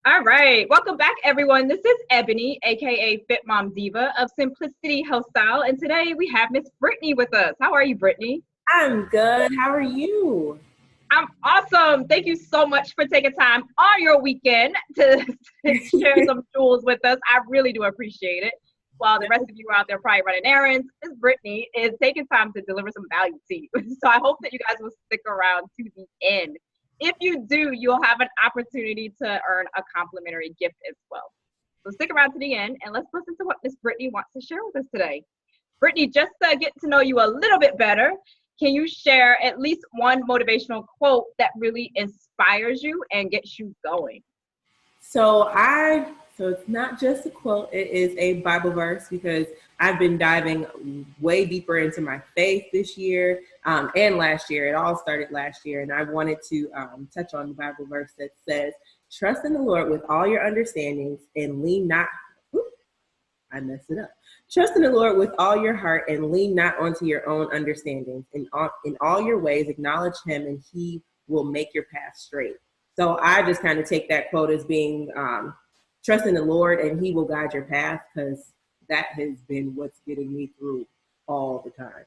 All right. Welcome back, everyone. This is Ebonie, a.k.a. Fit Mom Diva of Simplicity Health Style. And today we have Miss Brittany with us. How are you, Brittany? I'm good. How are you? I'm awesome. Thank you so much for taking time on your weekend to share some tools with us. I really do appreciate it. While the rest of you are out there probably running errands, Miss Brittany is taking time to deliver some value to you. So I hope that you guys will stick around to the end. If you do, you'll have an opportunity to earn a complimentary gift as well. So stick around to the end and let's listen to what Miss Brittany wants to share with us today. Brittany, just to get to know you a little bit better, can you share at least one motivational quote that really inspires you and gets you going? So it's not just a quote, it is a Bible verse because I've been diving way deeper into my faith this year and last year. It all started last year, and I wanted to touch on the Bible verse that says, "Trust in the Lord with all your understandings and lean not." I messed it up. Trust in the Lord with all your heart and lean not onto your own understandings. In all your ways, acknowledge Him, and He will make your path straight. So I just kind of take that quote as being trust in the Lord and He will guide your path, because that has been what's getting me through all the time.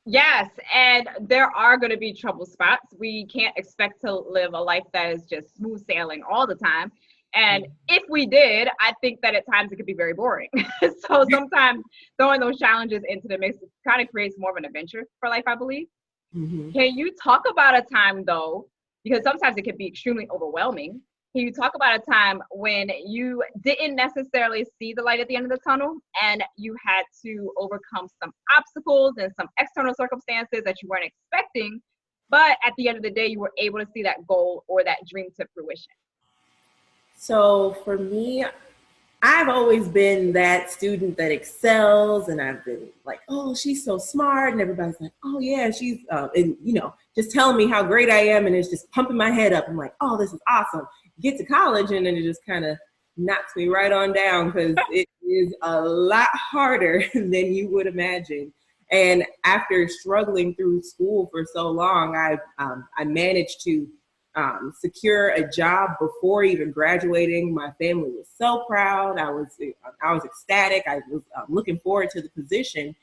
Yes, and there are going to be trouble spots. We can't expect to live a life that is just smooth sailing all the time. And if we did, I think that at times it could be very boring. So sometimes throwing those challenges into the mix kind of creates more of an adventure for life, I believe. Mm-hmm. Can you talk about a time, though, because sometimes it can be extremely overwhelming. Can you talk about a time when you didn't necessarily see the light at the end of the tunnel and you had to overcome some obstacles and some external circumstances that you weren't expecting, but at the end of the day, you were able to see that goal or that dream to fruition? So for me, I've always been that student that excels, and I've been like, oh, she's so smart, and everybody's like, oh yeah, she's, and just telling me how great I am, and it's just pumping my head up. I'm like, oh, this is awesome. Get to college, and then it just kind of knocks me right on down, because it is a lot harder than you would imagine. And after struggling through school for so long, I managed to secure a job before even graduating. My family was so proud. I was ecstatic. I was looking forward to the position,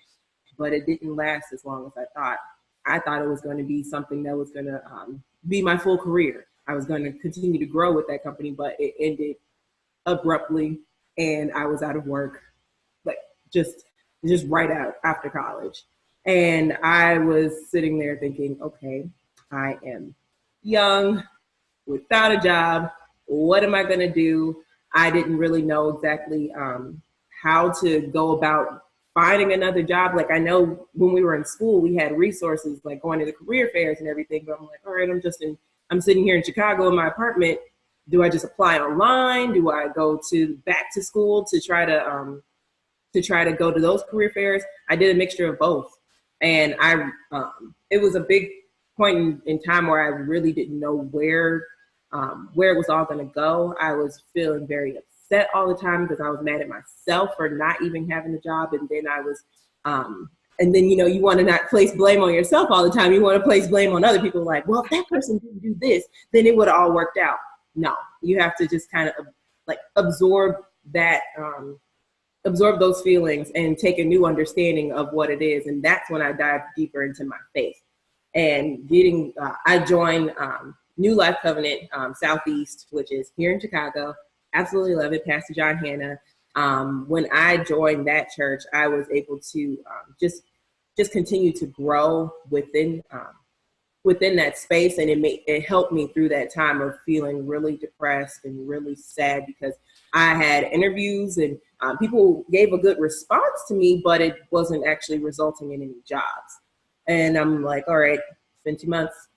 but it didn't last as long as I thought. I thought it was going to be something that was going to be my full career. I was going to continue to grow with that company, but it ended abruptly, and I was out of work, like just right out after college. And I was sitting there thinking, okay, I am young, without a job. What am I going to do? I didn't really know exactly how to go about finding another job. Like, I know when we were in school, we had resources like going to the career fairs and everything. But I'm like, all right, I'm sitting here in Chicago in my apartment. Do I just apply online? Do I go back to school to try to go to those career fairs? I did a mixture of both, and it was a big point in time where I really didn't know where it was all going to go. I was feeling very upset all the time because I was mad at myself for not even having a job. And then you want to not place blame on yourself all the time. You want to place blame on other people. Like, well, if that person didn't do this, then it would have all worked out. No, you have to just kind of like absorb those feelings and take a new understanding of what it is. And that's when I dived deeper into my faith. And I joined New Life Covenant Southeast, which is here in Chicago. Absolutely love it. Pastor John Hanna. When I joined that church, I was able to just continue to grow within that space, and it helped me through that time of feeling really depressed and really sad, because I had interviews and people gave a good response to me, but it wasn't actually resulting in any jobs. And I'm like, all right, it's been 2 months,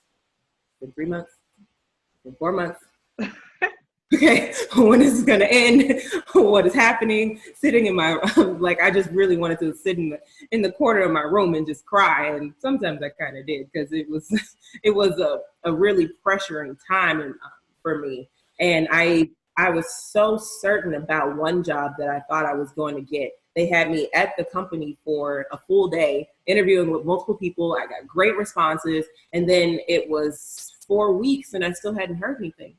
it's been 3 months, it's been 4 months. Okay, when is this going to end? What is happening? Sitting in my, like, I just really wanted to sit in the corner of my room and just cry. And sometimes I kind of did, because it was a really pressuring time for me. And I was so certain about one job that I thought I was going to get. They had me at the company for a full day, interviewing with multiple people. I got great responses. And then it was 4 weeks and I still hadn't heard anything.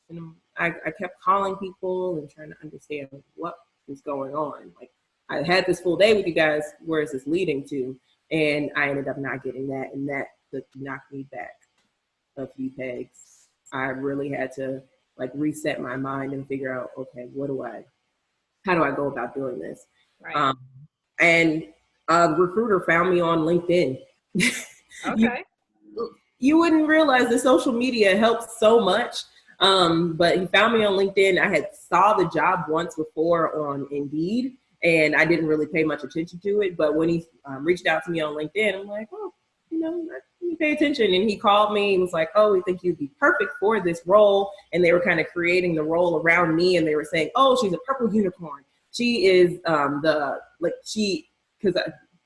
And I kept calling people and trying to understand what was going on. Like, I had this full day with you guys. Where is this leading to? And I ended up not getting that. And that knocked me back a few pegs. I really had to like reset my mind and figure out, okay, how do I go about doing this? Right. And a recruiter found me on LinkedIn. Okay. You wouldn't realize that social media helps so much. But he found me on LinkedIn. I had saw the job once before on Indeed, and I didn't really pay much attention to it. But when he reached out to me on LinkedIn, I'm like, oh, let me pay attention. And he called me and was like, oh, we think you'd be perfect for this role. And they were kind of creating the role around me. And they were saying, oh, she's a purple unicorn. She is because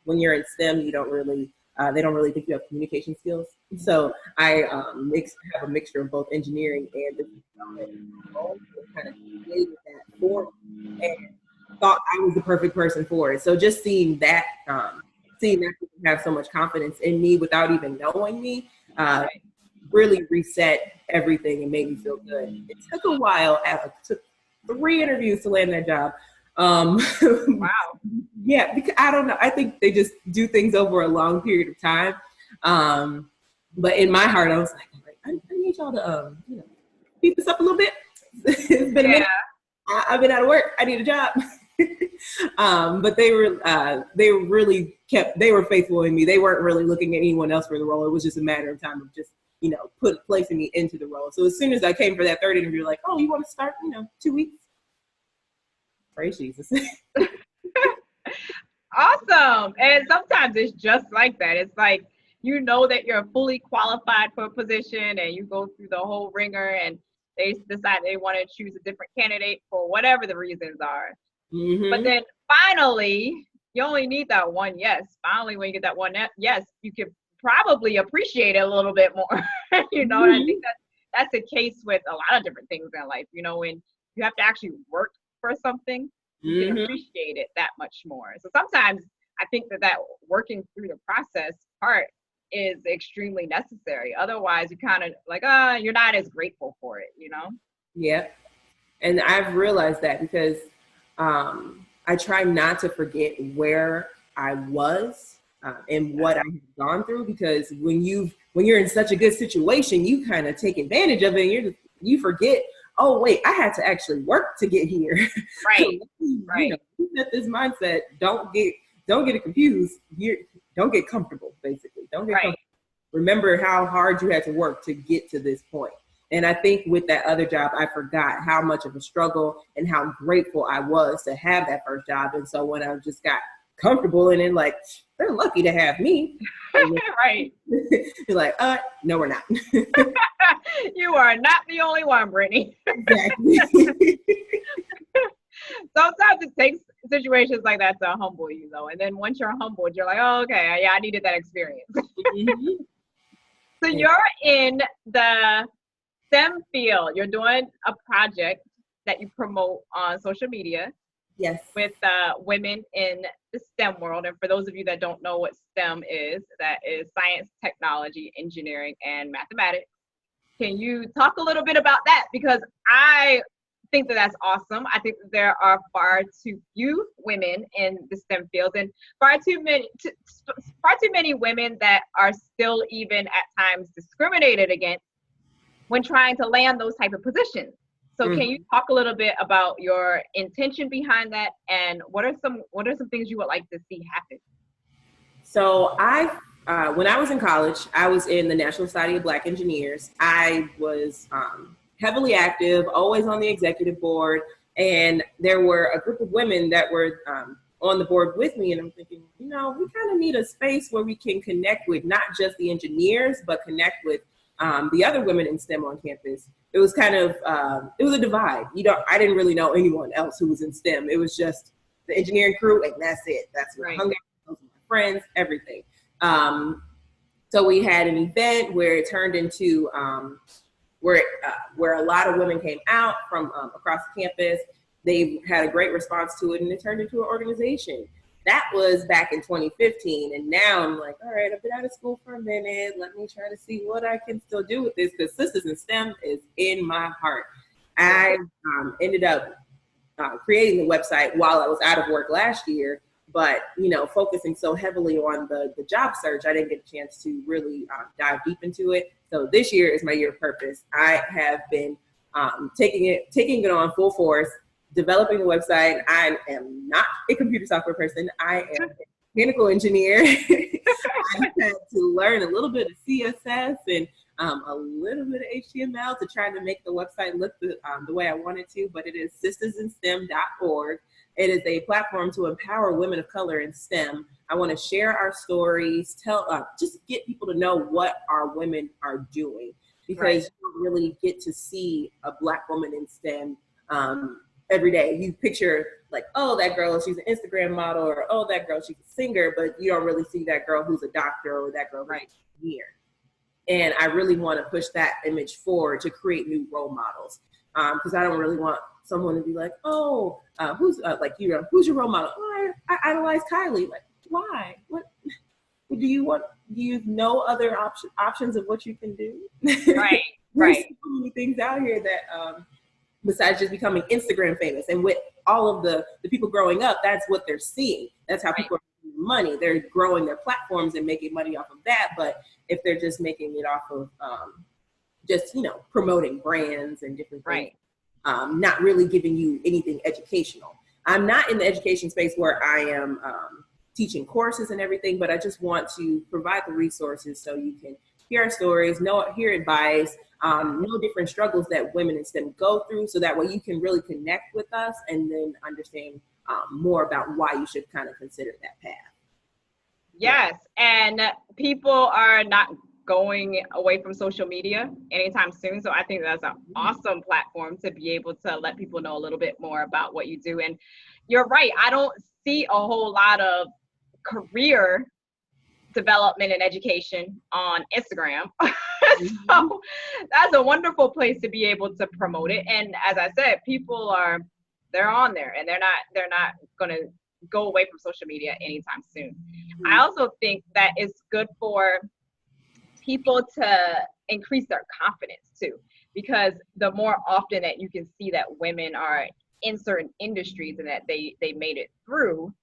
when you're in STEM, you don't really, they don't really think you have communication skills. So I have a mixture of both engineering and business development. Kind of created that for me and thought I was the perfect person for it. So just seeing that people have so much confidence in me without even knowing me, really reset everything and made me feel good. It took a while. It took 3 interviews to land that job. Wow. Yeah, because I don't know. I think they just do things over a long period of time. But in my heart, I was like, I need y'all to, speed this up a little bit. It's been a minute. I've been out of work. I need a job. But they were faithful in me. They weren't really looking at anyone else for the role. It was just a matter of time of just, placing me into the role. So as soon as I came for that 3rd interview, like, oh, you want to start, 2 weeks? Praise Jesus. Awesome. And sometimes it's just like that. It's like, that you're fully qualified for a position and you go through the whole ringer and they decide they want to choose a different candidate for whatever the reasons are. Mm-hmm. But then finally, you only need that one yes. Finally, when you get that one yes, you can probably appreciate it a little bit more. Mm-hmm. And I think that's the case with a lot of different things in life. When you have to actually work for something, you can appreciate it that much more. So sometimes I think that working through the process part is extremely necessary. Otherwise, you kind of like, you're not as grateful for it, Yeah. And I've realized that because I try not to forget where I was and what I have gone through, because when you're in such a good situation, you kind of take advantage of it and you forget, oh wait, I had to actually work to get here. Right. Right. Set this mindset. Don't get it confused. Don't get comfortable, basically. Don't get comfortable. Remember how hard you had to work to get to this point. And I think with that other job, I forgot how much of a struggle and how grateful I was to have that first job. And so when I just got comfortable and then like, they're lucky to have me. Right. You're like, no, we're not. You are not the only one, Brittany. Exactly. Sometimes it takes situations like that to humble you, though. And then once you're humbled, you're like, oh, okay, yeah, I needed that experience. Mm-hmm. So you're in the STEM field. You're doing a project that you promote on social media. Yes. With women in the STEM world. And for those of you that don't know what STEM is, that is science, technology, engineering, and mathematics. Can you talk a little bit about that? Because I think that's awesome. I think that there are far too few women in the STEM fields and far too many women that are still even at times discriminated against when trying to land those type of positions. So can you talk a little bit about your intention behind that and what are some things you would like to see happen? So when I was in college, I was in the National Society of Black Engineers. I was heavily active, always on the executive board, and there were a group of women that were on the board with me, and I'm thinking, we kind of need a space where we can connect with not just the engineers, but connect with the other women in STEM on campus. It was kind of, it was a divide. I didn't really know anyone else who was in STEM. It was just the engineering crew, and that's it. That's where I hung out. Those were my friends, everything. So we had an event where it turned into, where a lot of women came out from across the campus. They had a great response to it, and it turned into an organization. That was back in 2015, and now I'm like, all right, I've been out of school for a minute. Let me try to see what I can still do with this, because Sisters in STEM is in my heart. I ended up creating the website while I was out of work last year, but focusing so heavily on the job search, I didn't get a chance to really dive deep into it. So this year is my year of purpose. I have been taking it on full force, developing the website. I am not a computer software person. I am a mechanical engineer. I had to learn a little bit of CSS and a little bit of HTML to try to make the website look the way I wanted to, but it is sistersinstem.org. It is a platform to empower women of color in STEM. I want to share our stories, just get people to know what our women are doing, because you don't really get to see a Black woman in STEM every day. You picture like, oh, that girl, she's an Instagram model, or oh, that girl, she's a singer, but you don't really see that girl who's a doctor or that girl who's an engineer. And I really want to push that image forward to create new role models, because I don't really want someone to be like, oh, who's your role model? Oh, I idolize Kylie. Like, why? What do you want? Do you know other options of what you can do? Right. There's so many things out here that besides just becoming Instagram famous, and with all of the people growing up, that's what they're seeing. That's how people are making money. They're growing their platforms and making money off of that. But if they're just making it off of just promoting brands and different things, not really giving you anything educational. I'm not in the education space where I am teaching courses and everything, but I just want to provide the resources so you can hear our stories, hear advice, know different struggles that women in STEM go through, so that way you can really connect with us and then understand more about why you should kind of consider that path. Yes, and people are not going away from social media anytime soon. So I think that's an awesome platform to be able to let people know a little bit more about what you do. And you're right, I don't see a whole lot of career development and education on Instagram. So that's a wonderful place to be able to promote it. And as I said, they're on there, and they're not going to go away from social media anytime soon. I also think that it's good for people to increase their confidence too, because the more often that you can see that women are in certain industries and that they made it through,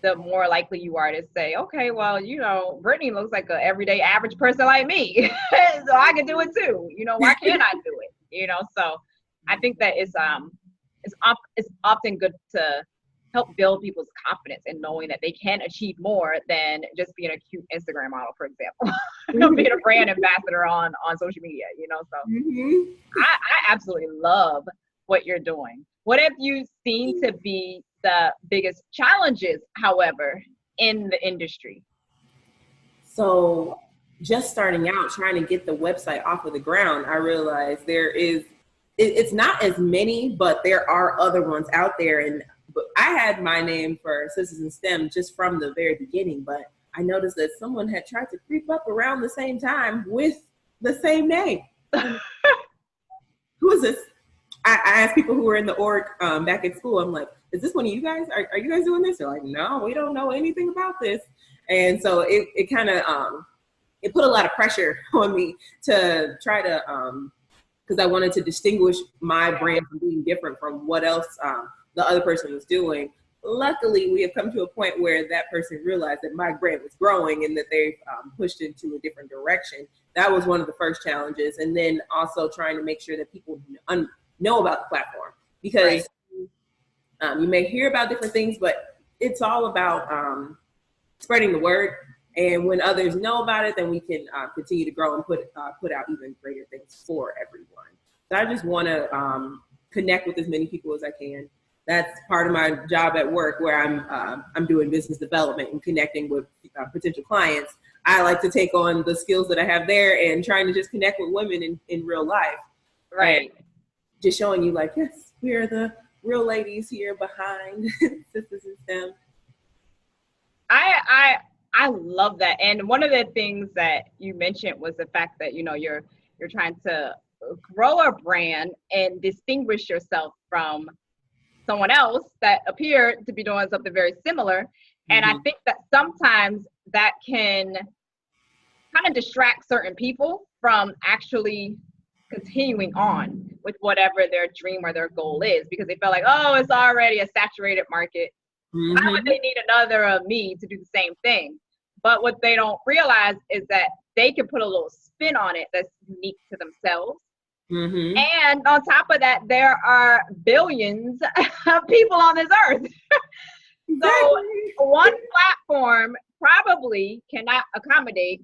the more likely you are to say, okay, well, Brittany looks like an everyday average person like me, so I can do it too. Why can't I do it? So I think that it's often good to help build people's confidence in knowing that they can achieve more than just being a cute Instagram model, for example, being a brand ambassador on social media, So I absolutely love what you're doing. What have you seen to be the biggest challenges, however, in the industry? So just starting out, trying to get the website off of the ground, I realized it's not as many, but there are other ones out there. But I had my name for Sisters in STEM just from the very beginning, but I noticed that someone had tried to creep up around the same time with the same name. Who is this? I asked people who were in the org back at school, I'm like, is this one of you guys? Are you guys doing this? They're like, no, we don't know anything about this. And so it kind of, it put a lot of pressure on me to try to, because I wanted to distinguish my brand from being different from what else the other person was doing. Luckily, we have come to a point where that person realized that my brand was growing and that they've pushed into a different direction. That was one of the first challenges. And then also trying to make sure that people know about the platform, because you may hear about different things, but it's all about spreading the word. And when others know about it, then we can continue to grow and put out even greater things for everyone. So I just want to connect with as many people as I can. That's part of my job at work, where I'm doing business development and connecting with potential clients. I like to take on the skills that I have there and trying to just connect with women in real life. Right. And just showing you like, yes, we are the real ladies here behind Sisters in STEM. I love that. And one of the things that you mentioned was the fact that, you're trying to grow a brand and distinguish yourself from someone else that appeared to be doing something very similar. And I think that sometimes that can kind of distract certain people from actually continuing on with whatever their dream or their goal is, because they feel like, oh, it's already a saturated market. Why would they need another of me to do the same thing? But what they don't realize is that they can put a little spin on it that's unique to themselves. And on top of that, there are billions of people on this earth. So one platform probably cannot accommodate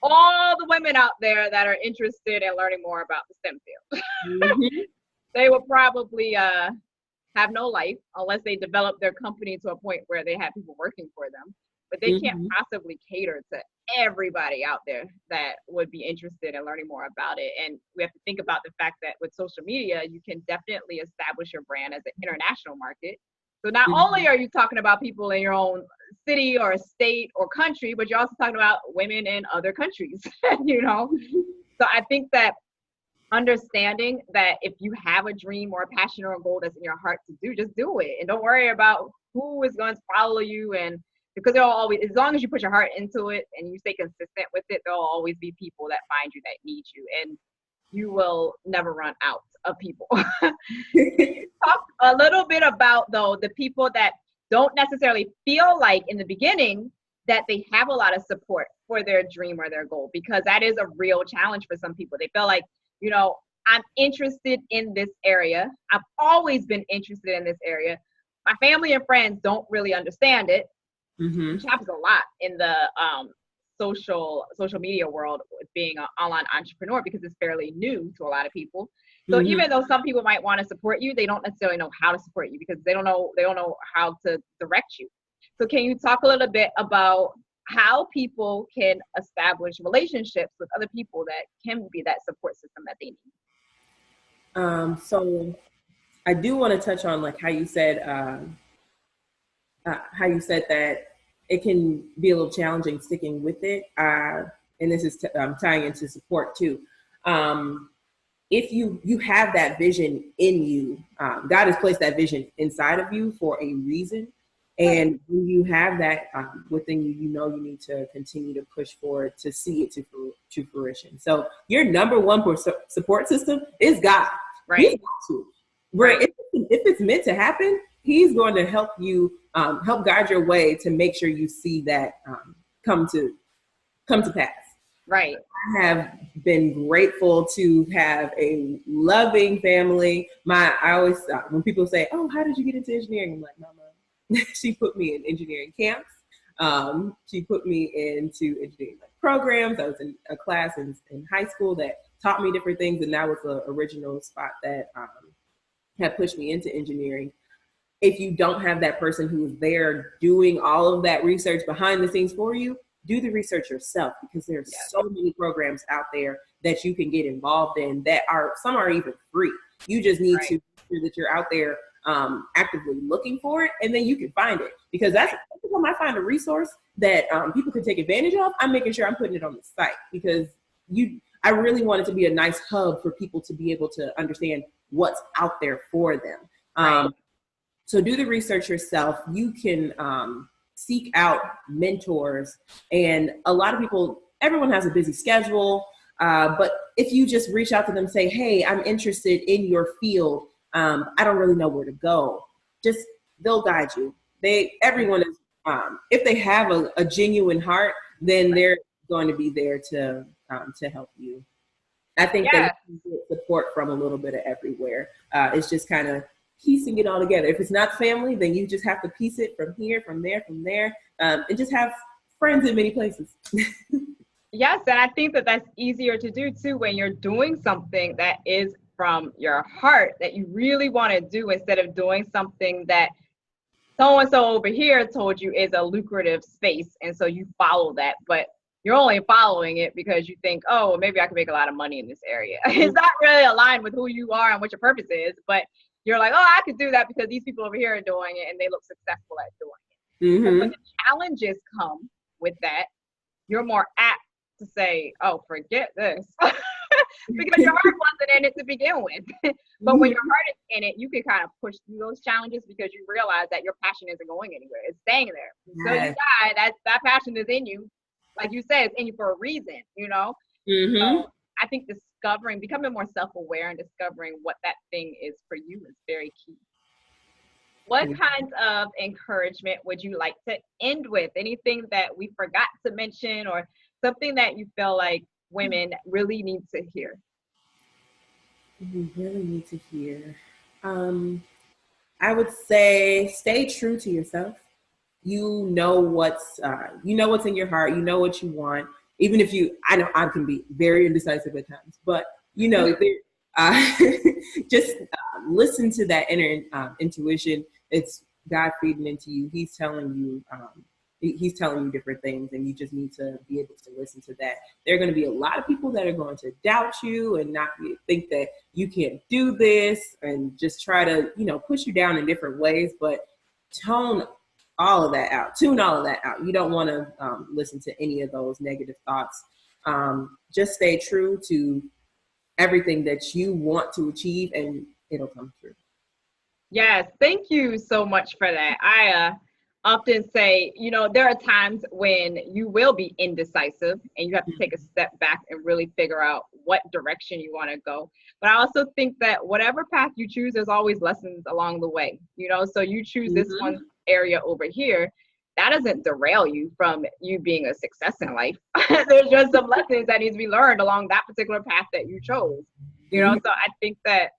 all the women out there that are interested in learning more about the STEM field. They will probably have no life unless they develop their company to a point where they have people working for them. But they can't possibly cater to everybody out there that would be interested in learning more about it. And we have to think about the fact that with social media, you can definitely establish your brand as an international market. So not only are you talking about people in your own city or state or country, but you're also talking about women in other countries, you know? So I think that understanding that if you have a dream or a passion or a goal that's in your heart to do, just do it. And don't worry about who is going to follow you. And because there'll always, as long as you put your heart into it and you stay consistent with it, there'll always be people that find you, that need you. And you will never run out of people. Talk a little bit about, though, the people that don't necessarily feel like in the beginning that they have a lot of support for their dream or their goal, because that is a real challenge for some people. They feel like, you know, I'm interested in this area. I've always been interested in this area. My family and friends don't really understand it, which happens a lot in the social media world with being an online entrepreneur, because it's fairly new to a lot of people. So even though some people might want to support you, they don't necessarily know how to support you because they don't know how to direct you. So can you talk a little bit about how people can establish relationships with other people that can be that support system that they need? So I do want to touch on like how you said that it can be a little challenging sticking with it. And this is tying into support too. If you have that vision in you, God has placed that vision inside of you for a reason. And when you have that within you, you know you need to continue to push forward to see it to fruition. So your number one support system is God. Right. He's got to. Right. If it's meant to happen, He's going to help you, help guide your way to make sure you see that come to pass. Right. I have been grateful to have a loving family. I always, when people say, "Oh, how did you get into engineering?" I'm like, "Mama, she put me in engineering camps. She put me into engineering programs. I was in a class in high school that taught me different things, and that was the original spot that had pushed me into engineering." If you don't have that person who is there doing all of that research behind the scenes for you, do the research yourself, because there's so many programs out there that you can get involved in that some are even free. You just need to make sure that you're out there actively looking for it, and then you can find it. Because that's when I find a resource that people can take advantage of, I'm making sure I'm putting it on the site, because I really want it to be a nice hub for people to be able to understand what's out there for them. So do the research yourself. You can seek out mentors, and a lot of people, everyone has a busy schedule, but if you just reach out to them, say, "Hey, I'm interested in your field. I don't really know where to go." They'll guide you. Everyone is, if they have a genuine heart, then they're going to be there to help you. I think that you get support from a little bit of everywhere. It's just kind of piecing it all together. If it's not family, then you just have to piece it from here, from there, and just have friends in many places. Yes, and I think that that's easier to do too when you're doing something that is from your heart that you really want to do, instead of doing something that so-and-so over here told you is a lucrative space, and so you follow that, but you're only following it because you think, oh, well, maybe I can make a lot of money in this area. It's not really aligned with who you are and what your purpose is, but you're like, oh, I could do that because these people over here are doing it and they look successful at doing it. But when the challenges come with that, you're more apt to say, oh, forget this. Because your heart wasn't in it to begin with. But when your heart is in it, you can kind of push through those challenges because you realize that your passion isn't going anywhere. It's staying there. So you die, that passion is in you. Like you said, it's in you for a reason, you know? So I think the becoming more self-aware and discovering what that thing is for you is very key. What kinds of encouragement would you like to end with? Anything that we forgot to mention or something that you feel like women really need to hear? We really need to hear. I would say stay true to yourself. You know what's in your heart. You know what you want. Even if I know I can be very indecisive at times, but just listen to that inner intuition. It's God feeding into you. He's telling you different things, and you just need to be able to listen to that. There are going to be a lot of people that are going to doubt you and not think that you can't do this, and just try to push you down in different ways. But tune all of that out. You don't want to listen to any of those negative thoughts. Just stay true to everything that you want to achieve, and it'll come true. Yes, thank you so much for that. I often say, there are times when you will be indecisive and you have to take a step back and really figure out what direction you want to go. But I also think that whatever path you choose, there's always lessons along the way, so you choose this one area over here. That doesn't derail you from you being a success in life. There's just some lessons that need to be learned along that particular path that you chose. So I think that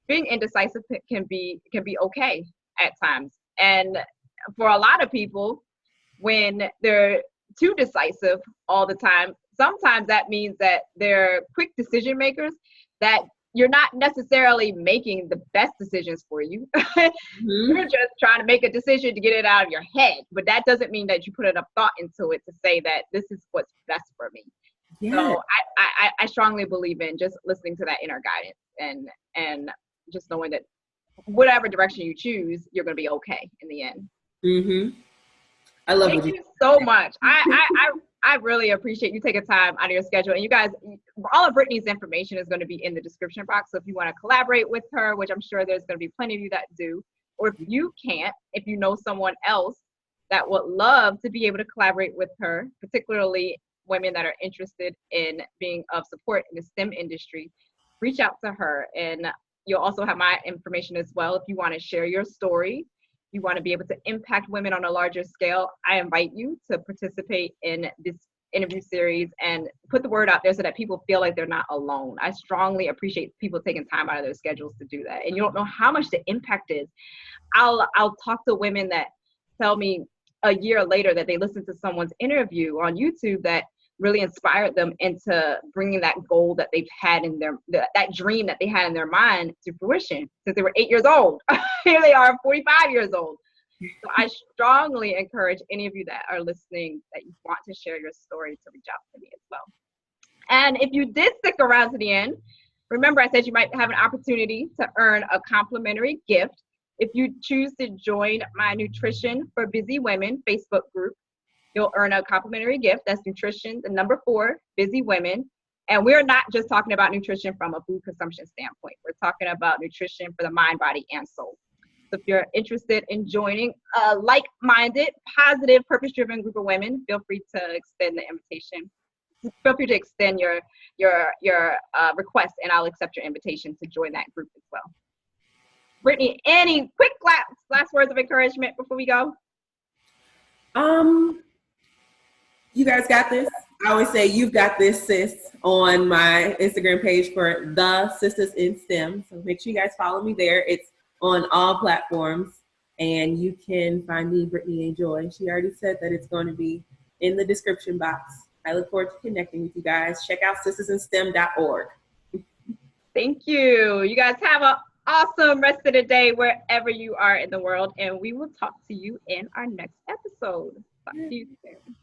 being indecisive can be okay at times. And for a lot of people, when they're too decisive all the time, sometimes that means that they're quick decision makers, that you're not necessarily making the best decisions for you. You're just trying to make a decision to get it out of your head. But that doesn't mean that you put enough thought into it to say that this is what's best for me. Yeah. So I strongly believe in just listening to that inner guidance and just knowing that whatever direction you choose, you're going to be okay in the end. I love Thank you so much. I really appreciate you taking time out of your schedule. And you guys, all of Brittany's information is going to be in the description box. So if you want to collaborate with her, which I'm sure there's going to be plenty of you that do, or if you can't, if you know someone else that would love to be able to collaborate with her, particularly women that are interested in being of support in the STEM industry, reach out to her. And you'll also have my information as well. If you want to share your story, you want to be able to impact women on a larger scale, I invite you to participate in this interview series and put the word out there so that people feel like they're not alone. I strongly appreciate people taking time out of their schedules to do that. And you don't know how much the impact is. I'll talk to women that tell me a year later that they listened to someone's interview on YouTube that really inspired them into bringing that goal that they've had in that dream that they had in their mind to fruition since they were 8 years old. Here they are, 45 years old. So I strongly encourage any of you that are listening that you want to share your story to reach out to me as well. And if you did stick around to the end, remember I said you might have an opportunity to earn a complimentary gift if you choose to join my Nutrition for Busy Women Facebook group. You'll earn a complimentary gift. That's nutrition, the number 4, busy women. And we're not just talking about nutrition from a food consumption standpoint. We're talking about nutrition for the mind, body, and soul. So if you're interested in joining a like-minded, positive, purpose-driven group of women, feel free to extend the invitation. Feel free to extend your request, and I'll accept your invitation to join that group as well. Brittany, any quick last words of encouragement before we go? You guys got this. I always say you've got this, sis, on my Instagram page for the Sisters in STEM. So make sure you guys follow me there. It's on all platforms, and you can find me, Brittany A. Joy. She already said that it's going to be in the description box. I look forward to connecting with you guys. Check out sistersinstem.org. Thank you. You guys have an awesome rest of the day wherever you are in the world, and we will talk to you in our next episode. Talk to you soon.